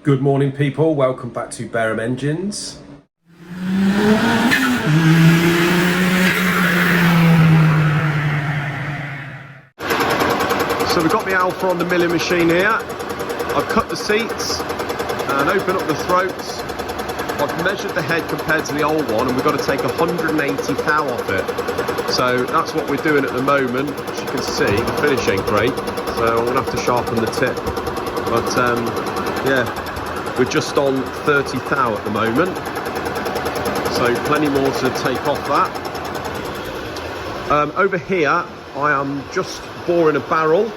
Good morning, people. Welcome back to Barham Engines. So we've got the Alpha on the milling machine here. I've cut the seats and opened up the throats. I've measured the head compared to the old one, and we've got to take 180 thou off it. So that's what we're doing at the moment. As you can see, the finish ain't great, so I'm gonna have to sharpen the tip. But yeah, we're just on 30 thou at the moment, so plenty more to take off that. Over here, I am just boring a barrel.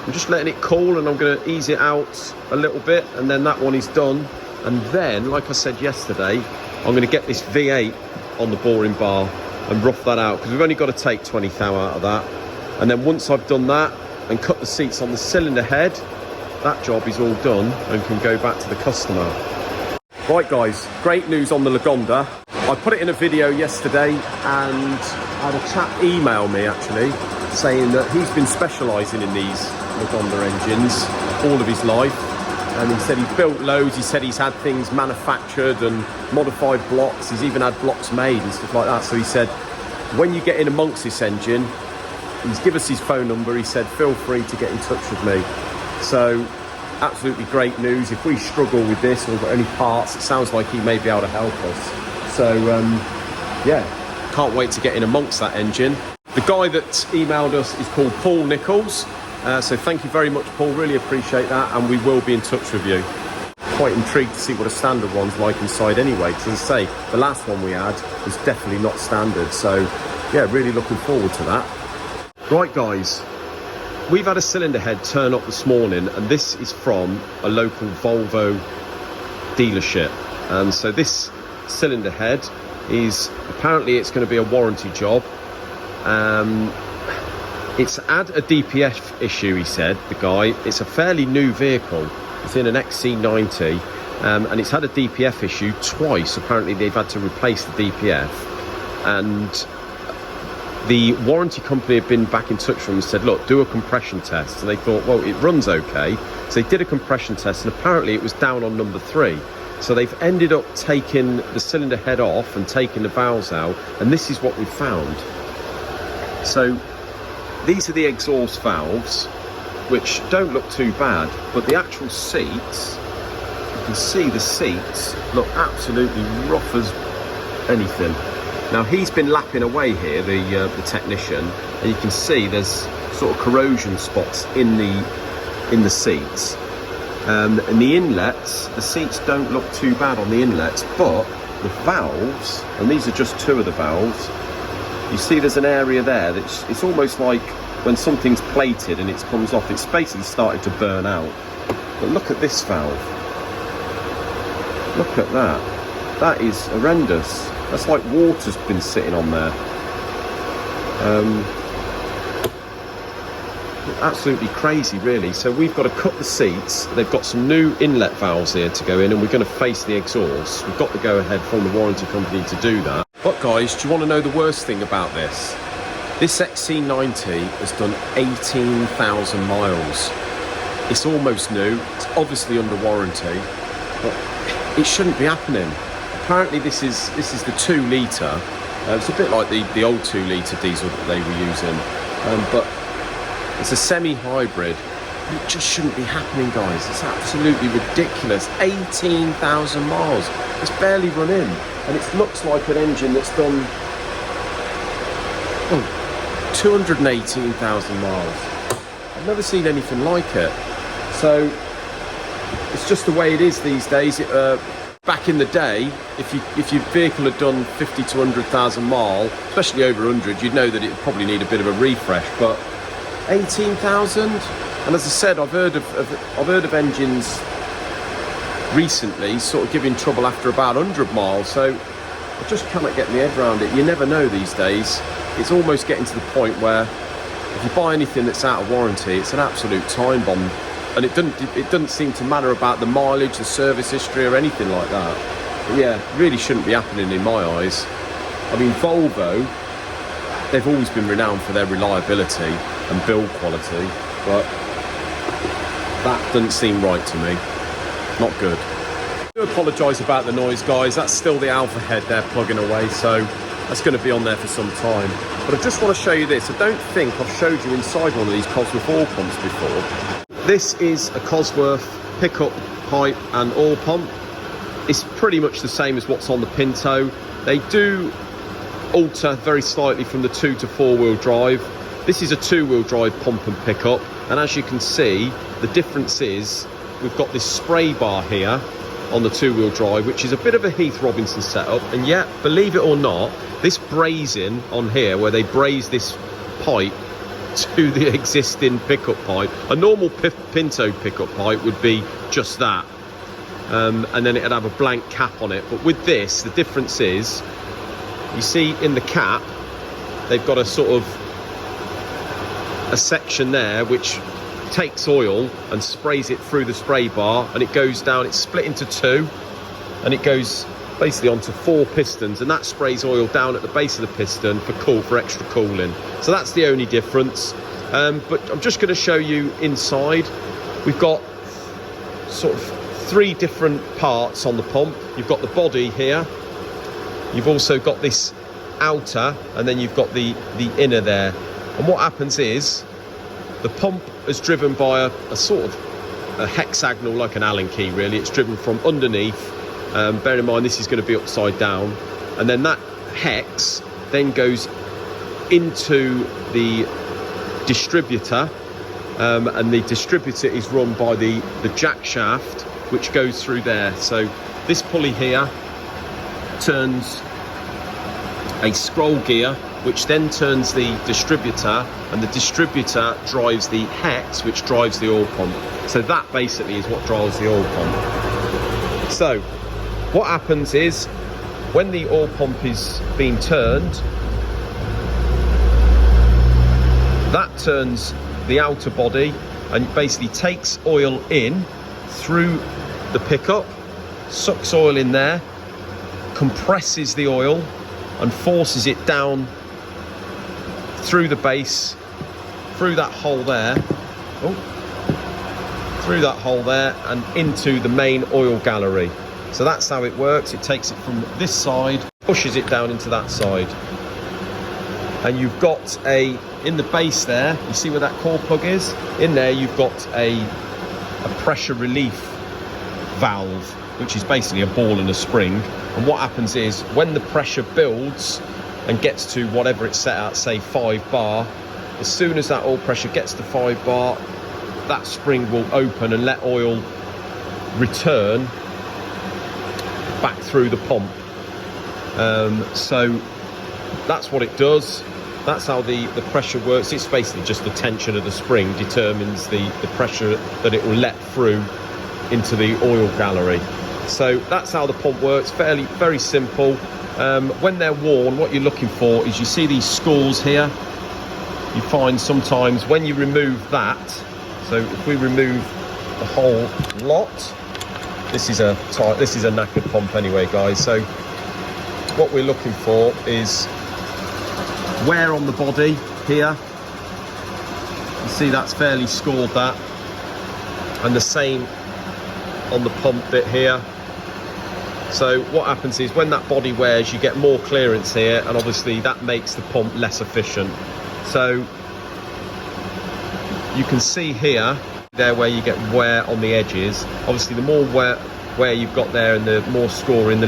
I'm just letting it cool, and I'm going to ease it out a little bit, and then that one is done. And then, like I said yesterday, I'm going to get this V8 on the boring bar and rough that out, because we've only got to take 20 thou out of that. And then once I've done that and cut the seats on the cylinder head, that job is all done and can go back to the customer. Right guys, great news on the Lagonda. I put it in a video yesterday, and I had a chap email me actually saying that he's been specialising in these Lagonda engines all of his life. And he said he's built loads. He said he's had things manufactured and modified blocks. He's even had blocks made and stuff like that. So he said, when you get in amongst this engine, he's given us his phone number. He said, feel free to get in touch with me. So absolutely great news. If we struggle with this or got any parts, it sounds like he may be able to help us. So yeah, can't wait to get in amongst that engine. The guy that emailed us is called Paul Nichols. So thank you very much, Paul, really appreciate that, and we will be in touch with you. Quite intrigued to see what a standard one's like inside anyway, because as I say, the last one we had was definitely not standard, so yeah, really looking forward to that. Right guys, we've had a cylinder head turn up this morning, and this is from a local Volvo dealership. And so this cylinder head is, apparently it's going to be a warranty job. It's had a DPF issue, he said, the guy. It's a fairly new vehicle. It's in an XC90, and it's had a DPF issue twice. Apparently they've had to replace the DPF, and the warranty company had been back in touch with them and said, look, do a compression test. And they thought, well, it runs okay. So they did a compression test, and apparently it was down on number 3. So they've ended up taking the cylinder head off and taking the valves out, and this is what we found. So these are the exhaust valves, which don't look too bad, but the actual seats, you can see the seats look absolutely rough as anything. Now he's been lapping away here, the technician, and you can see there's sort of corrosion spots in the seats. And the inlets, the seats don't look too bad on the inlets, but the valves, and these are just 2 of the valves, you see there's an area there that's, it's almost like when something's plated and it comes off, it's basically started to burn out. But look at this valve. Look at that. That is horrendous. That's like water's been sitting on there. Absolutely crazy, really. So we've got to cut the seats. They've got some new inlet valves here to go in, and we're going to face the exhaust. We've got to go ahead from the warranty company to do that. But guys, do you want to know the worst thing about this? This XC90 has done 18,000 miles. It's almost new. It's obviously under warranty, but it shouldn't be happening. Apparently this is the 2 litre. It's a bit like the old 2 litre diesel that they were using, but it's a semi-hybrid. It just shouldn't be happening, guys. It's absolutely ridiculous. 18,000 miles. It's barely run in, and it looks like an engine that's done 218,000 miles. I've never seen anything like it. So it's just the way it is these days. Back in the day, if your vehicle had done 50 to 100,000 miles, especially over 100, you'd know that it would probably need a bit of a refresh. But 18,000, and as I said, I've heard of engines recently sort of giving trouble after about 100 miles. So I just cannot get my head around it. You never know these days. It's almost getting to the point where if you buy anything that's out of warranty, it's an absolute time bomb. And it doesn't seem to matter about the mileage, the service history, or anything like that. But yeah, it really shouldn't be happening in my eyes. I mean, Volvo, they've always been renowned for their reliability and build quality, but that doesn't seem right to me. not good. I do apologise about the noise, guys. That's still the alpha head there plugging away, so that's going to be on there for some time. But I just want to show you this. I don't think I've showed you inside one of these Cosworth oil pumps before. This is a Cosworth pickup pipe and oil pump. It's pretty much the same as what's on the Pinto. They do alter very slightly from the 2 to 4 wheel drive. This is a 2-wheel drive pump and pickup, and as you can see, the difference is we've got this spray bar here on the 2-wheel drive, which is a bit of a Heath Robinson setup, and yet, believe it or not, this brazing on here, where they braze this pipe to the existing pickup pipe, a normal Pinto pickup pipe would be just that, and then it'd have a blank cap on it. But with this, the difference is, you see in the cap, they've got a sort of a section there which takes oil and sprays it through the spray bar, and it goes down, it's split into 2, and it goes basically onto 4 pistons, and that sprays oil down at the base of the piston for extra cooling. So that's the only difference. But I'm just going to show you inside. We've got sort of 3 different parts on the pump. You've got the body here, you've also got this outer, and then you've got the inner there. And what happens is the pump is driven by a sort of a hexagonal, like an Allen key really. It's driven from underneath. Bear in mind this is going to be upside down, and then that hex then goes into the distributor, and the distributor is run by the jack shaft, which goes through there. So this pulley here turns a scroll gear, which then turns the distributor, and the distributor drives the hex, which drives the oil pump. So that basically is what drives the oil pump. So what happens is, when the oil pump is being turned, that turns the outer body and basically takes oil in through the pickup, sucks oil in there, compresses the oil and forces it down through the base, through that hole there, through that hole there, and into the main oil gallery. So that's how it works. It takes it from this side, pushes it down into that side, and you've got in the base there, you see where that core plug is? In there you've got a pressure relief valve, which is basically a ball and a spring. And what happens is, when the pressure builds and gets to whatever it's set at, say 5 bar, as soon as that oil pressure gets to 5 bar, that spring will open and let oil return back through the pump. So that's what it does. That's how the pressure works. It's basically just the tension of the spring determines the pressure that it will let through into the oil gallery. So that's how the pump works. Very simple. When they're worn, what you're looking for is, you see these scores here. You find sometimes when you remove that, so if we remove the whole lot, this is a knackered pump anyway, guys. So what we're looking for is wear on the body here. You see that's fairly scored, that, and the same on the pump bit here. So what happens is, when that body wears, you get more clearance here, and obviously that makes the pump less efficient. So you can see here, there where you get wear on the edges. Obviously the more wear you've got there, and the more scoring, the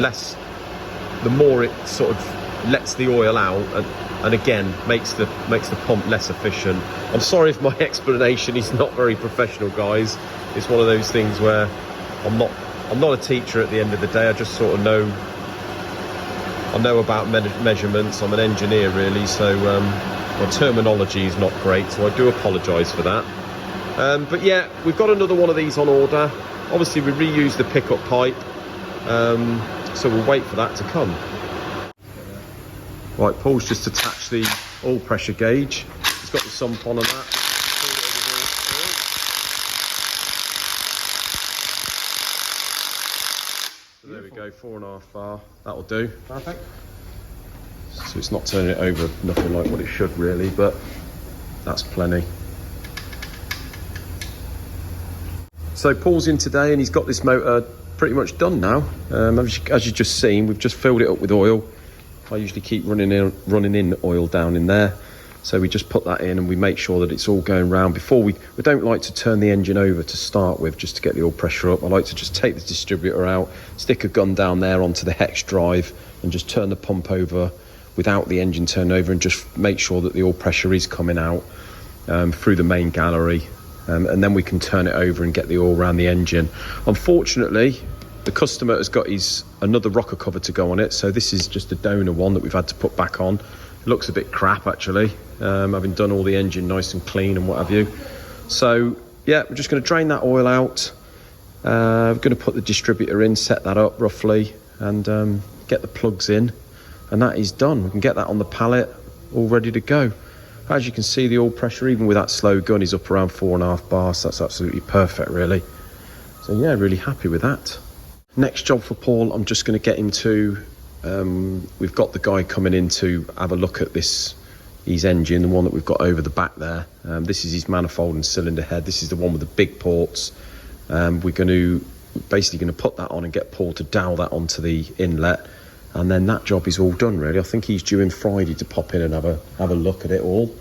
more it sort of lets the oil out, and again makes the pump less efficient. I'm sorry if my explanation is not very professional, guys. It's one of those things where I'm not a teacher at the end of the day. I just sort of know about measurements. I'm an engineer really, so my terminology is not great, so I do apologise for that. But yeah, we've got another one of these on order. Obviously we reuse the pickup pipe, so we'll wait for that to come. Right, Paul's just attached the oil pressure gauge. He's got the sump on and that. So there we go, 4.5 bar. That'll do. Perfect. So it's not turning it over, nothing like what it should really, but that's plenty. So Paul's in today and he's got this motor pretty much done now. As you've just seen, we've just filled it up with oil. I usually keep running in oil down in there. So we just put that in and we make sure that it's all going round. Before we don't like to turn the engine over to start with, just to get the oil pressure up. I like to just take the distributor out, stick a gun down there onto the hex drive and just turn the pump over without the engine turned over and just make sure that the oil pressure is coming out through the main gallery. And then we can turn it over and get the oil around the engine. Unfortunately, the customer has got another rocker cover to go on it. So this is just a donor one that we've had to put back on. It looks a bit crap actually, having done all the engine nice and clean and what have you. So yeah, we're just going to drain that oil out. We're going to put the distributor in, set that up roughly, and get the plugs in, and that is done. We can get that on the pallet, all ready to go. As you can see, the oil pressure, even with that slow gun, is up around 4.5 bars. That's absolutely perfect, really. So yeah, really happy with that. Next job for Paul, I'm just going to get him to. We've got the guy coming in to have a look at his engine, the one that we've got over the back there. This is his manifold and cylinder head. This is the one with the big ports. We're basically going to put that on and get Paul to dowel that onto the inlet, and then that job is all done really. I think he's due in Friday to pop in and have a look at it all.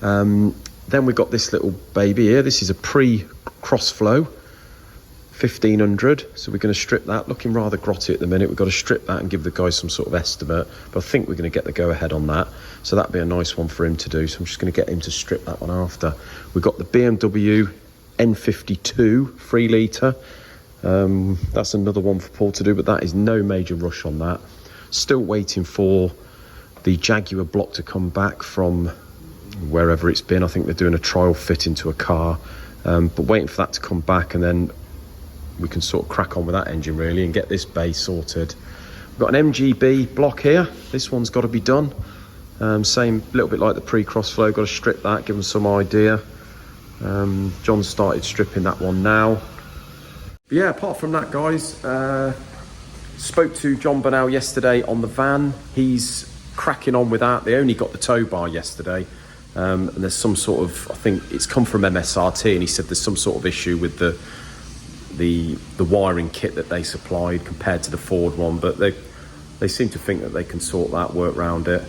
Then we've got this little baby here. This is a pre-crossflow 1500, so we're going to strip that. Looking rather grotty at the minute. We've got to strip that and give the guy some sort of estimate, but I think we're going to get the go ahead on that, so that'd be a nice one for him to do. So I'm just going to get him to strip that one after. We've got the BMW N52 3 litre. That's another one for Paul to do, but that is no major rush on that. Still waiting for the Jaguar block to come back from wherever it's been. I think they're doing a trial fit into a car, but waiting for that to come back, and then we can sort of crack on with that engine really and get this bay sorted. We've got an MGB block here. This one's got to be done. Same, little bit like the pre-crossflow. Got to strip that, give them some idea. John started stripping that one now. But yeah, apart from that, guys, spoke to John Burnell yesterday on the van. He's cracking on with that. They only got the tow bar yesterday. And there's some sort of, I think it's come from MSRT, and he said there's some sort of issue with the wiring kit that they supplied compared to the Ford one, but they seem to think that they can sort that, work around it.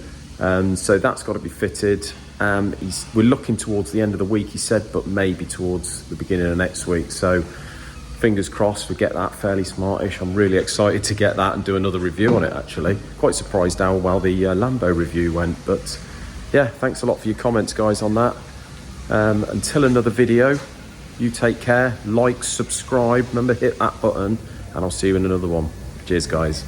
So that's got to be fitted. We're looking towards the end of the week, he said, but maybe towards the beginning of next week. So fingers crossed we get that fairly smartish. I'm really excited to get that and do another review on it actually. Quite surprised how well the Lambo review went, but yeah, thanks a lot for your comments, guys, on that. Until another video, you take care, like, subscribe, remember hit that button, and I'll see you in another one. Cheers, guys.